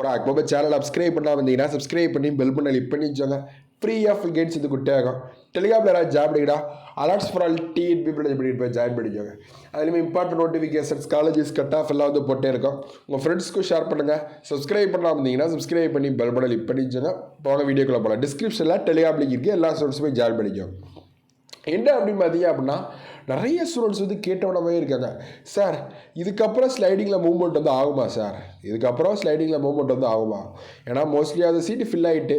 Mobile channel subscribe பண்ணாமல் இருந்தீங்கன்னா subscribe பண்ணி பெல் பண்ணி கிளிக் பண்ணி வச்சோங்க. ஃப்ரீயாக ஃபுல் கைட்ஸ் இது குட்டியாகும். டெலிகிராமில் யாராவது ஜாப் பண்ணிக்கிட்டா alerts for all teen people பண்ணிட்டு போய் ஜாயின் பண்ணிக்கோங்க. அதுலேயுமே important notifications colleges cut off எல்லாம் வந்து போட்டே இருக்கும். உங்கள் ஃப்ரெண்ட்ஸ்க்கும் ஷேர் பண்ணுங்கள். சப்ஸ்கிரைப் பண்ணாமல் இருந்தீங்கன்னா சப்ஸ்கிரைப் பண்ணி பெல் பண்ணி கிளிக் பண்ணி வச்சோங்க. போங்க வீடியோக்குள்ளே போகலாம். டிஸ்கிரிப்ஷனில் டெலிகிராம் லிங்க் இருக்குது. எல்லா ஸ்டூடெண்ட்ஸுமே ஜாயின் பண்ணிக்கோங்க. என்ன அப்படின்னு பார்த்தீங்க அப்படின்னா நிறைய ஸ்டூடெண்ட்ஸ் வந்து கேட்டவனமே இருக்காங்க. சார் இதுக்கப்புறம் ஸ்லைடிங்கில் மூவ்மெண்ட் வந்து ஆகுமா சார்? இதுக்கப்புறம் ஸ்லைடிங்கில் மூவ்மெண்ட் வந்து ஆகுமா? ஏன்னா மோஸ்ட்லி அது சீட்டு ஃபில் ஆகிட்டு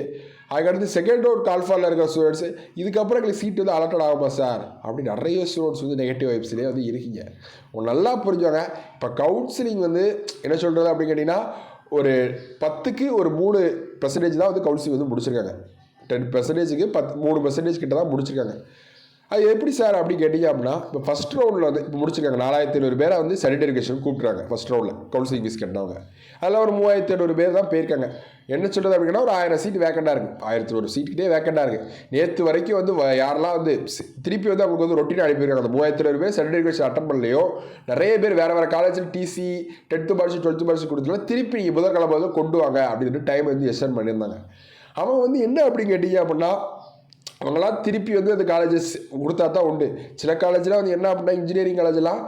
அதுக்கடுத்து செகண்ட் ரவுண்ட் கால்ஃபாலில் இருக்கிற ஸ்டூடெண்ட்ஸு இதுக்கப்புறம் எங்களுக்கு சீட் வந்து அலாட்டட் ஆகுமா சார் அப்படி நிறைய ஸ்டூடெண்ட்ஸ் வந்து நெகட்டிவ் வைப்ஸ்லேயே வந்து இருக்கீங்க. உங்க நல்லா புரிஞ்சுவாங்க. இப்போ கவுன்சிலிங் வந்து என்ன சொல்கிறது அப்படின்னு கேட்டிங்கன்னா ஒரு 10க்கு ஒரு 3% தான் வந்து கவுன்சிலிங் வந்து முடிச்சிருக்காங்க. 10%க்கு 3% கிட்ட தான் முடிச்சிருக்காங்க. அது எப்படி சார் அப்படி கேட்டிங்க அப்படின்னா இப்போ ஃபஸ்ட் ரவுண்டில் வந்து இப்போ முடிச்சிருக்காங்க 4500 பேரை வந்து சானிடரி எஜுகேஷன் கூப்பிட்றாங்க. ஃபஸ்ட் ரவுண்டில் கவுன்சிலிங் ஃபீஸ் கட்டினவங்க அதில் ஒரு 3800 பேர் தான் போயிருக்காங்க. என்ன சொல்கிறது அப்படின்னா ஒரு 1000 சீட் வேக்கண்டாக இருக்குது. 1001 சீட்டுக்கிட்டே வேக்கண்டாக இருக்குது. நேற்று வரைக்கும் வந்து யாரெல்லாம் வந்து திருப்பி வந்து அவங்களுக்கு வந்து ரொட்டீன் அனுப்பியிருக்காங்க. அந்த 3700 பேர் சானிடரி எஜுகேஷன் அட்டன் பண்ணலையோ நிறைய பேர் வேறு காலேஜில் டிசி 10th படிச்சு 12th படிச்சு கொடுத்துலாம் திருப்பி நீங்கள் புதன்கிழமை வந்து கொண்டு வாங்க அப்படின்னு டைம் வந்து எக்ஸ்டெண்ட் பண்ணியிருந்தாங்க. அவங்க வந்து என்ன அப்படின்னு கேட்டிங்க அப்படின்னா அவங்களாம் திருப்பி வந்து அந்த காலேஜஸ் கொடுத்தா தான் உண்டு. சில காலேஜெலாம் வந்து என்ன அப்படின்னா இன்ஜினியரிங் காலேஜெலாம்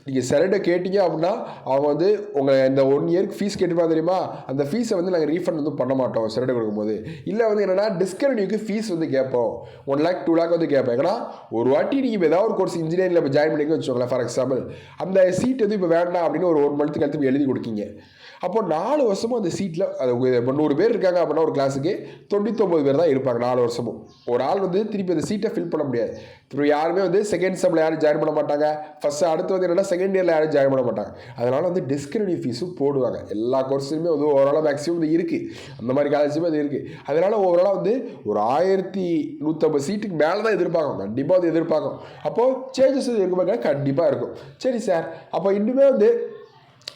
நீங்கள் சரண்டை கேட்டிங்க அப்படின்னா அவங்க வந்து உங்கள் இந்த 1 இயருக்கு ஃபீஸ் கேட்டுப்பா தெரியுமா அந்த ஃபீஸை வந்து நாங்கள் ரீஃபண்ட் வந்து பண்ண மாட்டோம் சரண்டை கொடுக்கும்போது. இல்லை வந்து என்னென்னா டிஸ்கண்டினியூக்கு ஃபீஸ் வந்து கேட்போம் 1 lakh 2 lakh வந்து கேட்பேன். ஏன்னா ஒரு வாட்டி நீங்கள் இப்போ ஏதாவது ஒரு கோர்ஸ் இன்ஜினியரிங்கில் இப்போ ஜாயின் பண்ணிக்க வச்சுக்கோங்களேன். ஃபார் எக்ஸாம்பிள் அந்த சீட் வந்து இப்போ வேண்டாம் அப்படின்னு ஒரு 1 மந்த்துக்கு அடுத்து எழுதி கொடுக்கீங்க. அப்போ 4 வருஷமும் அந்த சீட்டில் அது 100 பேர் இருக்காங்க அப்படின்னா ஒரு கிளாஸுக்கு 99 பேர் தான் இருப்பாங்க 4 வருஷமும். ஒரு ஆள் வந்து திருப்பி அந்த சீட்டை ஃபில் பண்ண முடியாது. இப்போ யாருமே வந்து செகண்ட் செம்மில் யாரும் ஜாயின் பண்ண மாட்டாங்க. ஃபஸ்ட்டு அடுத்து வந்து என்னென்னா செகண்ட் இயரில் யாரும் ஜாயின் பண்ண மாட்டாங்க. அதனால் வந்து டிஸ்கண்டினியூ ஃபீஸும் போடுவாங்க. எல்லா கோர்ஸுமே வந்து ஓவராலாக மேக்ஸிமம் இது இருக்குது. அந்த மாதிரி காலேஜுமே அது இருக்குது. அதனால் ஓவராலாக வந்து ஒரு 1150 சீட்டுக்கு மேலே தான் எதிர்பார்க்கும். கண்டிப்பாக அது எதிர்பார்க்கும். அப்போது சேஞ்சஸ் இருக்கும்போது கண்டிப்பாக இருக்கும். சரி சார் அப்போ இன்னுமே வந்து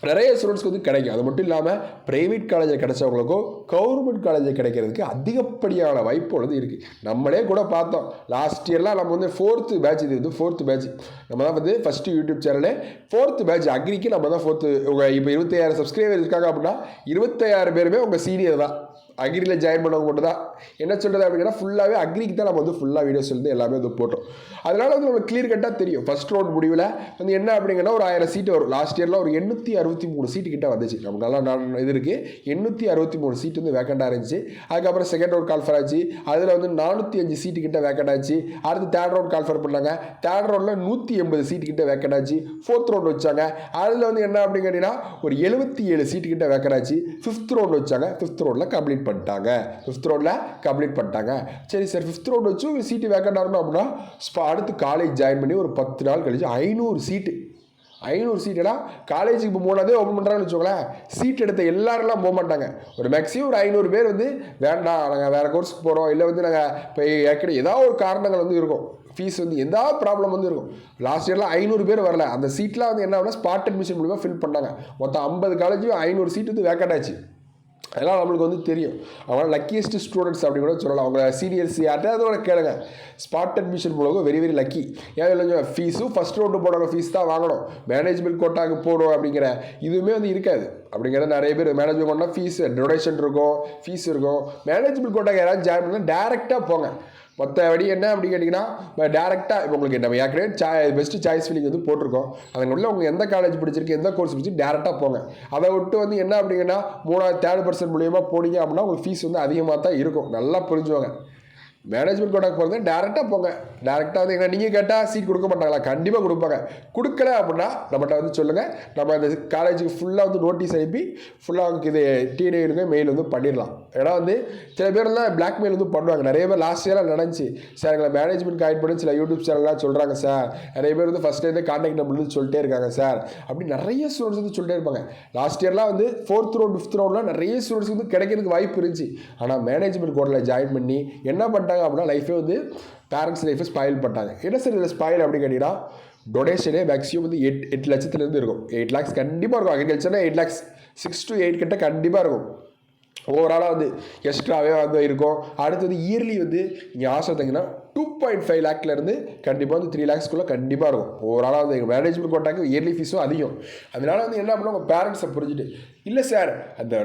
நிறைய ஸ்டூடெண்ட்ஸ்க்கு வந்து கிடைக்கும். அது மட்டும் இல்லாமல் ப்ரைவேட் காலேஜில் கிடைச்சவங்களுக்கும் கவர்மெண்ட் காலேஜில் கிடைக்கிறதுக்கு அதிகப்படியான வாய்ப்பு வந்து இருக்குது. நம்மளே கூட பார்த்தோம் லாஸ்ட் இயர்லாம் நம்ம வந்து 4th பேட்ச் இது வந்து 4th பேட்ச் நம்ம தான் வந்து ஃபஸ்ட்டு யூடியூப் சேனலே 4th பேட்ச் அக்ரிக்கு நம்ம தான் 4th. உங்கள் இப்போ 25000 சப்ஸ்கிரைபர் இருக்காங்க அப்படின்னா 25000 பேருமே உங்கள் சீனியர் தான். அக்ரியில் ஜாயின் பண்ணவங்க மட்டும் தான். என்ன சொல்கிறது அப்படின்னா ஃபுல்லாகவே அக்ரிக்கு தான் நம்ம வந்து ஃபுல்லாக வீடியோஸ் வந்து எல்லாமே வந்து போட்டோம். அதனால் வந்து நம்மளுக்கு கிளியர் கட்டாக தெரியும். ஃபஸ்ட் ரவுண்ட் முடிவில் வந்து என்ன அப்படிங்கன்னா ஒரு 1000 சீட்டு வரும். லாஸ்ட் இயரில் ஒரு 863 சீட்டு கிட்ட வந்துச்சு. நமக்கு நல்லா இது இருக்குது 863 சீட்டு வந்து வேக்கண்டாக இருந்துச்சு. அதுக்கப்புறம் செகண்ட் ரவுண்ட் கால்ஃபர் ஆச்சு. அதில் வந்து 405 சீட்டு கிட்ட வேக்கண்ட் ஆச்சு. அடுத்து தேர்ட் ரவுண்ட் கால்ஃபர் பண்ணாங்க. தேர்ட் ரவுண்டில் 180 சீட்டு கிட்ட வேக்கண்ட் ஆச்சு. ஃபோர்த் ரவுண்ட் வச்சாங்க. அதில் வந்து என்ன அப்படின்னு கேட்டிங்கன்னா ஒரு 77 சீட்டு கிட்ட வேக்கண்ட் ஆச்சு. ஃபிஃப்த் ரவுண்ட் வச்சாங்க. ஃபிஃப்த் ரவுண்டில் கம்ப்ளீட் பண்ணிட்டாங்க. சரி சார் 5th ரவுண்ட் வச்சு சீட்டு வேக்கண்ட் ஆகணும் அப்படின்னா அடுத்து காலேஜ் ஜாயின் பண்ணி ஒரு 10 நாள் கழிச்சு 500 சீட்டுனா காலேஜுக்கு இப்போ 3ஆவது ஓப்பன் பண்ணுறாங்கன்னு வச்சுக்கோங்களேன். சீட் எடுத்த எல்லாரெல்லாம் போக மாட்டாங்க. ஒரு மேக்ஸிமம் ஒரு 500 பேர் வந்து வேண்டாம் நாங்கள் வேறு கோர்ஸுக்கு போகிறோம் இல்லை வந்து நாங்கள் இப்போ ஏற்கனவே ஏதாவது ஒரு காரணங்கள் வந்து இருக்கும். ஃபீஸ் வந்து எதாவது ப்ராப்ளம் வந்து இருக்கும். லாஸ்ட் இயர்லாம் 500 பேர் வரல. அந்த சீட்லாம் வந்து என்ன ஆகுனா ஸ்பாட் அட்மிஷன் மூலிமா ஃபில் பண்ணாங்க. மொத்தம் 50 காலேஜும் 500 சீட்டு வந்து வேக்கண்ட் ஆச்சு. அதெல்லாம் நம்மளுக்கு வந்து தெரியும். அவங்க லக்கியஸ்ட் ஸ்டூடெண்ட்ஸ் அப்படின்னு கூட சொல்லலாம். அவங்க சீனியர்ஸ் யார்கிட்ட அதோட கேளுங்க. ஸ்பாட் அட்மிஷன் போலவும் வெரி வெரி லக்கி. ஏன் இல்லைங்க ஃபீஸும் ஃபஸ்ட் ரவுண்டு போடுற ஃபீஸ் தான் வாங்கணும். மேனேஜ்மெண்ட் கோட்டாக்கு போடும் அப்படிங்கிற இதுவுமே வந்து இருக்காது. அப்படிங்கிறத நிறைய பேர் மேனேஜ்மெண்ட் கோட்டா ஃபீஸ் டொனேஷன் இருக்கும் ஃபீஸ் இருக்கும். மேனேஜ்மெண்ட் கோட்டாக்கு யாராவது ஜாயின் பண்ணால் டேரெக்டாக போங்க. மொத்த வழி என்ன அப்படின்னு கேட்டிங்கன்னா டேரெக்டாக இப்போ உங்களுக்கு நம்ம ஏற்கனவே பெஸ்ட்டு சாய்ஸ் ஃபில்லிங் வந்து போட்டிருக்கோம். அதுக்குள்ள உங்களுக்கு எந்த காலேஜ் பிடிச்சிருக்கு எந்த கோர்ஸ் பிடிச்சி டேரெக்டாக போங்க. அதை விட்டு வந்து என்ன அப்படிங்கன்னா 3rd மூலியமாக போனீங்க அப்படின்னா உங்களுக்கு ஃபீஸ் வந்து அதிகமாக தான் இருக்கும். நல்லா புரிஞ்சுவாங்க. மேனேஜ்மெண்ட் கோட்டாக்கு போகிறது டேரெக்டாக போங்க. டேரெக்டாக வந்து எங்கன்னா நீங்கள் கேட்டால் சீட் கொடுக்க மாட்டாங்களா? கண்டிப்பாக கொடுப்பாங்க. கொடுக்கல அப்படின்னா நம்மகிட்ட வந்து சொல்லுங்கள். நம்ம அந்த காலேஜுக்கு ஃபுல்லாக வந்து நோட்டீஸ் அனுப்பி ஃபுல்லாக அவங்களுக்கு இது டிஎன்ஏக்கு மெயில் வந்து பண்ணிடலாம். ஏன்னா வந்து சில பேர்லாம் பிளாக்மெயில் வந்து பண்ணுவாங்க. நிறைய பேர் லாஸ்ட் இயராக நடந்துச்சு. சார் எங்களை மேனேஜ்மெண்ட் கைட் பண்ணி சில யூடியூப் சேனல்லாம் சொல்கிறாங்க சார். நிறைய பேர் வந்து ஃபஸ்ட்டே கான்டாக்ட் நம்பர் வந்து சொல்லிட்டே இருக்காங்க சார். அப்படி நிறைய ஸ்டூடெண்ட்ஸ் வந்து சொல்லிட்டே இருப்பாங்க. லாஸ்ட் இயர்லாம் வந்து 4th ரவுண்ட் 5th ரவுண்ட்லாம் நிறைய ஸ்டூடெண்ட்ஸ் வந்து கிடைக்கிறதுக்கு வாய்ப்பு இருந்துச்சு. ஆனால் மேனேஜ்மெண்ட் கோட்டில் ஜாயின் பண்ணி என்ன பண்ணிட்டாங்க அப்படின்னா லைஃபே வந்து பேரண்ட்ஸ் லைஃபை ஸ்பாயில் பண்ணிட்டாங்க. என்ன சார் இதில் ஸ்பாயில் அப்படின்னு கேட்டிங்கன்னா டொனேஷனே மேக்ஸிமம் வந்து 8 லட்சத்துலேருந்து இருக்கும். 8 lakhs கண்டிப்பாக இருக்கும். அக்ரிகல்ச்சர்னா 8 lakhs 6 to 8 கிட்ட கண்டிப்பாக இருக்கும். ஓவராலாக வந்து எக்ஸ்ட்ராவே வந்து இருக்கும். அடுத்தது இயர்லி வந்து நீங்கள் ஆசை பார்த்தீங்கன்னா 2.5 lakhலேருந்து கண்டிப்பாக வந்து 3 lakhsக்குள்ளே கண்டிப்பாக இருக்கும். ஓவராலாக வந்து எங்கள் மேனேஜ்மெண்ட் கோட்டாக்கு இயர்லி ஃபீஸும் அதிகம். அதனால வந்து என்ன பண்ணால் உங்கள் பேரண்ட்ஸை புரிஞ்சுட்டு இல்லை சார் அந்த